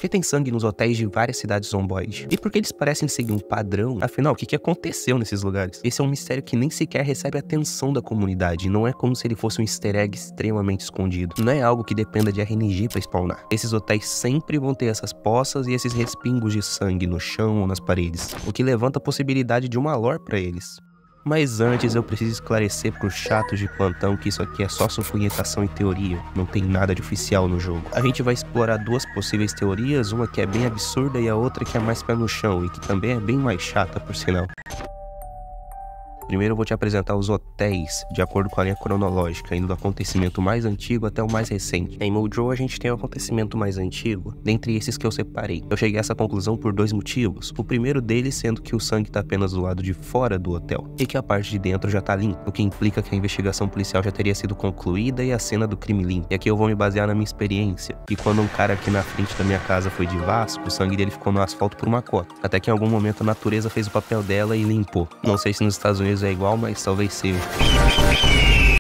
que tem sangue nos hotéis de várias cidades zomboide? E por que eles parecem seguir um padrão? Afinal, o que aconteceu nesses lugares? Esse é um mistério que nem sequer recebe a atenção da comunidade, não é como se ele fosse um easter egg extremamente escondido. Não é algo que dependa de RNG pra spawnar. Esses hotéis sempre vão ter essas poças e esses respingos de sangue no chão ou nas paredes, o que levanta a possibilidade de uma lore pra eles. Mas antes eu preciso esclarecer pros chatos de plantão que isso aqui é só supunhetação e teoria, não tem nada de oficial no jogo. A gente vai explorar duas possíveis teorias, uma que é bem absurda e a outra que é mais pé no chão e que também é bem mais chata por sinal. Primeiro eu vou te apresentar os hotéis, de acordo com a linha cronológica, indo do acontecimento mais antigo até o mais recente. Em Mojo a gente tem o acontecimento mais antigo, dentre esses que eu separei. Eu cheguei a essa conclusão por dois motivos. O primeiro deles sendo que o sangue tá apenas do lado de fora do hotel, e que a parte de dentro já tá limpa, o que implica que a investigação policial já teria sido concluída e a cena do crime limpa. E aqui eu vou me basear na minha experiência, que quando um cara aqui na frente da minha casa foi de Vasco, o sangue dele ficou no asfalto por uma cota, até que em algum momento a natureza fez o papel dela e limpou. Não sei se nos Estados Unidos é igual, mas talvez seja.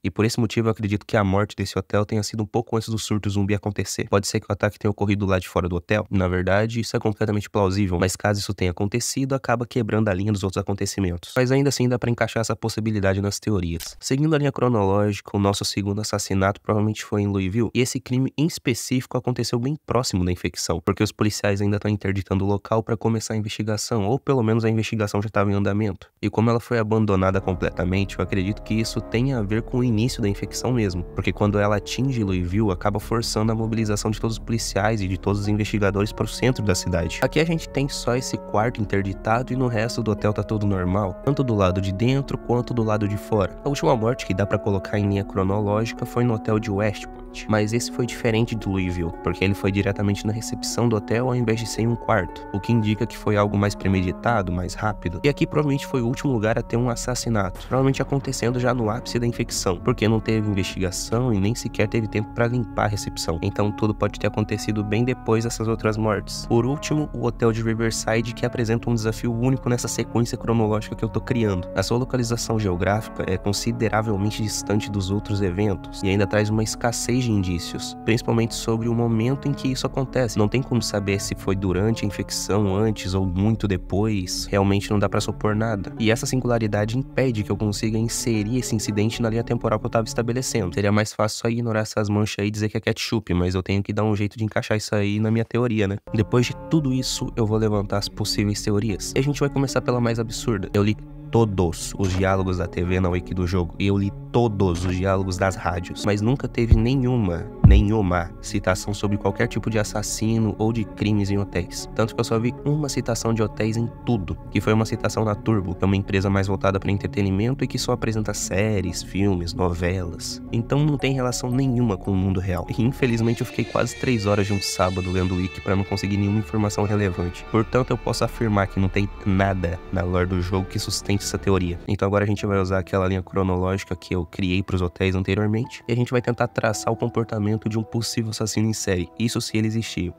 E por esse motivo eu acredito que a morte desse hotel tenha sido um pouco antes do surto zumbi acontecer. Pode ser que o ataque tenha ocorrido lá de fora do hotel. Na verdade, isso é completamente plausível, mas caso isso tenha acontecido, acaba quebrando a linha dos outros acontecimentos. Mas ainda assim dá pra encaixar essa possibilidade nas teorias. Seguindo a linha cronológica, o nosso segundo assassinato provavelmente foi em Louisville, e esse crime em específico aconteceu bem próximo da infecção, porque os policiais ainda estão interditando o local pra começar a investigação, ou pelo menos a investigação já estava em andamento. E como ela foi abandonada completamente, eu acredito que isso tenha a ver com o início da infecção mesmo, porque quando ela atinge Louisville, acaba forçando a mobilização de todos os policiais e de todos os investigadores para o centro da cidade. Aqui a gente tem só esse quarto interditado e no resto do hotel tá tudo normal, tanto do lado de dentro quanto do lado de fora. A última morte que dá para colocar em linha cronológica foi no hotel de West Point, mas esse foi diferente do Louisville, porque ele foi diretamente na recepção do hotel ao invés de ser em um quarto, o que indica que foi algo mais premeditado, mais rápido. E aqui provavelmente foi o último lugar a ter um assassinato, provavelmente acontecendo já no ápice da infecção, porque não teve investigação e nem sequer teve tempo para limpar a recepção, então tudo pode ter acontecido bem depois dessas outras mortes. Por último, o hotel de Riverside, que apresenta um desafio único nessa sequência cronológica que eu tô criando. A sua localização geográfica é consideravelmente distante dos outros eventos e ainda traz uma escassez de indícios, principalmente sobre o momento em que isso acontece. Não tem como saber se foi durante a infecção, antes ou muito depois, realmente não dá pra supor nada. E essa singularidade impede que eu consiga inserir esse incidente na linha temporal que eu tava estabelecendo. Seria mais fácil só ignorar essas manchas aí e dizer que é ketchup, mas eu tenho que dar um jeito de encaixar isso aí na minha teoria, né? Depois de tudo isso, eu vou levantar as possíveis teorias. E a gente vai começar pela mais absurda. Eu li todos os diálogos da TV na wiki do jogo, e eu li todos os diálogos das rádios, mas nunca teve nenhuma citação sobre qualquer tipo de assassino ou de crimes em hotéis. Tanto que eu só vi uma citação de hotéis em tudo, que foi uma citação na Turbo, que é uma empresa mais voltada para entretenimento e que só apresenta séries, filmes, novelas. Então não tem relação nenhuma com o mundo real. E infelizmente eu fiquei quase 3 horas de um sábado lendo o wiki para não conseguir nenhuma informação relevante. Portanto, eu posso afirmar que não tem nada na lore do jogo que sustente essa teoria. Então agora a gente vai usar aquela linha cronológica que eu criei para os hotéis anteriormente e a gente vai tentar traçar o comportamento de um possível assassino em série, isso se ele existir.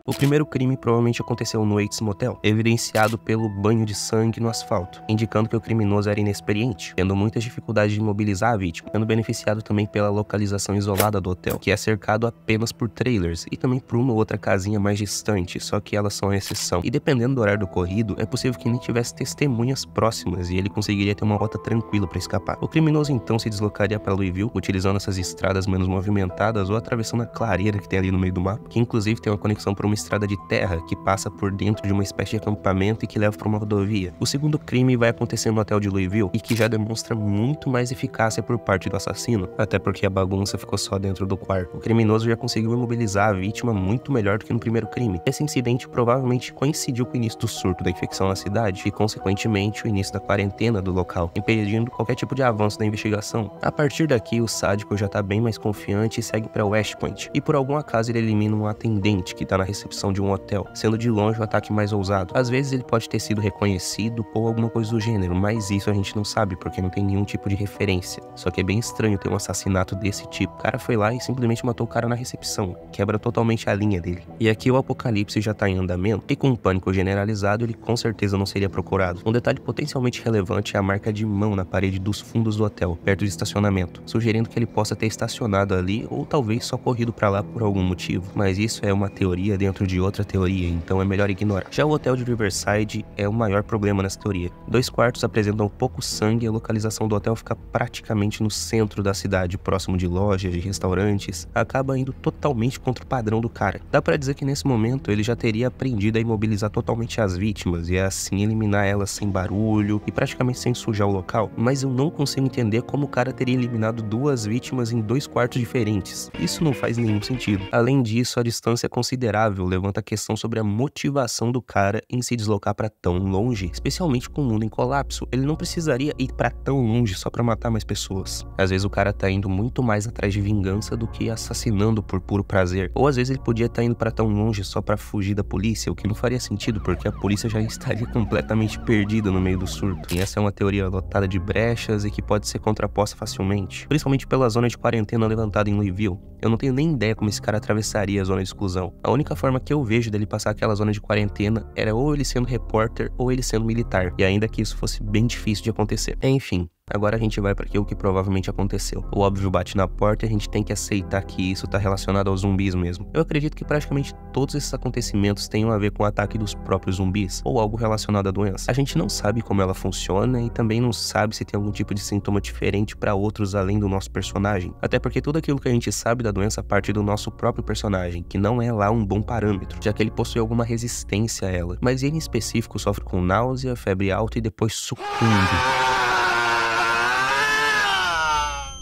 O primeiro crime provavelmente aconteceu no Waits Motel, evidenciado pelo banho de sangue no asfalto, indicando que o criminoso era inexperiente, tendo muitas dificuldades de imobilizar a vítima, sendo beneficiado também pela localização isolada do hotel, que é cercado apenas por trailers e também por uma ou outra casinha mais distante, só que elas são a exceção. E dependendo do horário do ocorrido, é possível que nem tivesse testemunhas próximas e ele conseguiria ter uma rota tranquila para escapar. O criminoso então se deslocaria para Louisville, utilizando essas estradas menos movimentadas ou atravessando a clareira que tem ali no meio do mapa, que inclusive tem uma conexão por uma estrada de terra que passa por dentro de uma espécie de acampamento e que leva para uma rodovia. O segundo crime vai acontecer no hotel de Louisville e que já demonstra muito mais eficácia por parte do assassino, até porque a bagunça ficou só dentro do quarto. O criminoso já conseguiu imobilizar a vítima muito melhor do que no primeiro crime. Esse incidente provavelmente coincidiu com o início do surto da infecção na cidade e, consequentemente, o início da quarentena do local, impedindo qualquer tipo de avanço da investigação. A partir daqui, o sádico já tá bem mais confiante e segue para West Point, e por algum acaso ele elimina um atendente que tá na recepção de um hotel, sendo de longe o ataque mais ousado. Às vezes ele pode ter sido reconhecido ou alguma coisa do gênero, mas isso a gente não sabe porque não tem nenhum tipo de referência. Só que é bem estranho ter um assassinato desse tipo. O cara foi lá e simplesmente matou o cara na recepção, quebra totalmente a linha dele. E aqui o apocalipse já tá em andamento e com um pânico generalizado ele com certeza não seria procurado. Um detalhe potencialmente relevante é a marca de mão na parede dos fundos do hotel, perto do estacionamento, sugerindo que ele possa ter estacionado ali ou talvez só corrido pra lá por algum motivo. Mas isso é uma teoria dentro dentro de outra teoria, então é melhor ignorar. Já o hotel de Riverside é o maior problema nessa teoria. 2 quartos apresentam pouco sangue e a localização do hotel fica praticamente no centro da cidade, próximo de lojas, de restaurantes, acaba indo totalmente contra o padrão do cara. Dá pra dizer que nesse momento ele já teria aprendido a imobilizar totalmente as vítimas e assim eliminar elas sem barulho e praticamente sem sujar o local, mas eu não consigo entender como o cara teria eliminado 2 vítimas em 2 quartos diferentes. Isso não faz nenhum sentido. Além disso, a distância é considerável, levanta a questão sobre a motivação do cara em se deslocar pra tão longe, especialmente com o mundo em colapso. Ele não precisaria ir pra tão longe só pra matar mais pessoas. Às vezes o cara tá indo muito mais atrás de vingança do que assassinando por puro prazer. Ou às vezes ele podia estar indo pra tão longe só pra fugir da polícia, o que não faria sentido, porque a polícia já estaria completamente perdida no meio do surto. E essa é uma teoria lotada de brechas e que pode ser contraposta facilmente, principalmente pela zona de quarentena levantada em Louisville. Eu não tenho nem ideia como esse cara atravessaria a zona de exclusão. A única forma que eu vejo dele passar aquela zona de quarentena era ou ele sendo repórter ou ele sendo militar, e ainda que isso fosse bem difícil de acontecer. Enfim. Agora a gente vai para aquilo que provavelmente aconteceu. O óbvio bate na porta e a gente tem que aceitar que isso tá relacionado aos zumbis mesmo. Eu acredito que praticamente todos esses acontecimentos tenham a ver com o ataque dos próprios zumbis, ou algo relacionado à doença. A gente não sabe como ela funciona e também não sabe se tem algum tipo de sintoma diferente para outros além do nosso personagem. Até porque tudo aquilo que a gente sabe da doença parte do nosso próprio personagem, que não é lá um bom parâmetro, já que ele possui alguma resistência a ela. Mas ele em específico sofre com náusea, febre alta e depois sucumbe.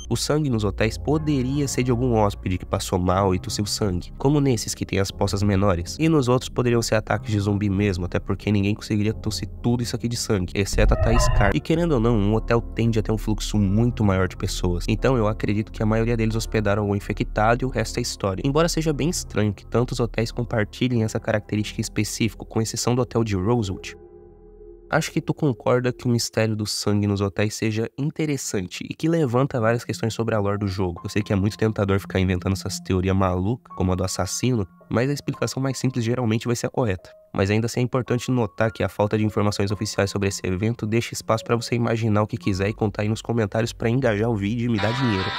O sangue nos hotéis poderia ser de algum hóspede que passou mal e tossiu sangue, como nesses que tem as poças menores. E nos outros poderiam ser ataques de zumbi mesmo, até porque ninguém conseguiria tossir tudo isso aqui de sangue, exceto a Thais Carr. E querendo ou não, um hotel tende a ter um fluxo muito maior de pessoas. Então eu acredito que a maioria deles hospedaram algum infectado e o resto é história. Embora seja bem estranho que tantos hotéis compartilhem essa característica específica, com exceção do hotel de Rosewood. Acho que tu concorda que o mistério do sangue nos hotéis seja interessante e que levanta várias questões sobre a lore do jogo. Eu sei que é muito tentador ficar inventando essas teorias malucas, como a do assassino, mas a explicação mais simples geralmente vai ser a correta. Mas ainda assim é importante notar que a falta de informações oficiais sobre esse evento deixa espaço para você imaginar o que quiser e contar aí nos comentários para engajar o vídeo e me dar dinheiro.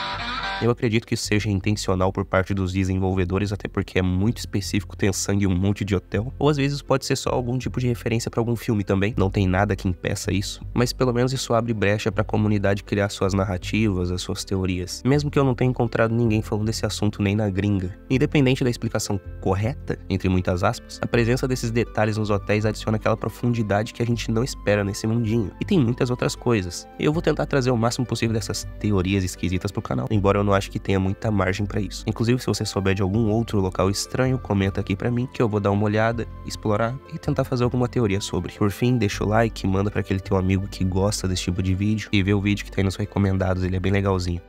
Eu acredito que isso seja intencional por parte dos desenvolvedores, até porque é muito específico ter sangue em um monte de hotel. Ou às vezes pode ser só algum tipo de referência para algum filme também, não tem nada que impeça isso. Mas pelo menos isso abre brecha para a comunidade criar suas narrativas, as suas teorias. Mesmo que eu não tenha encontrado ninguém falando desse assunto nem na gringa. Independente da explicação correta, entre muitas aspas, a presença desses detalhes nos hotéis adiciona aquela profundidade que a gente não espera nesse mundinho. E tem muitas outras coisas. Eu vou tentar trazer o máximo possível dessas teorias esquisitas pro canal, embora eu não acho que tenha muita margem pra isso. Inclusive, se você souber de algum outro local estranho, comenta aqui pra mim, que eu vou dar uma olhada, explorar e tentar fazer alguma teoria sobre. Por fim, deixa o like, manda pra aquele teu amigo que gosta desse tipo de vídeo e vê o vídeo que tá aí nos recomendados, ele é bem legalzinho.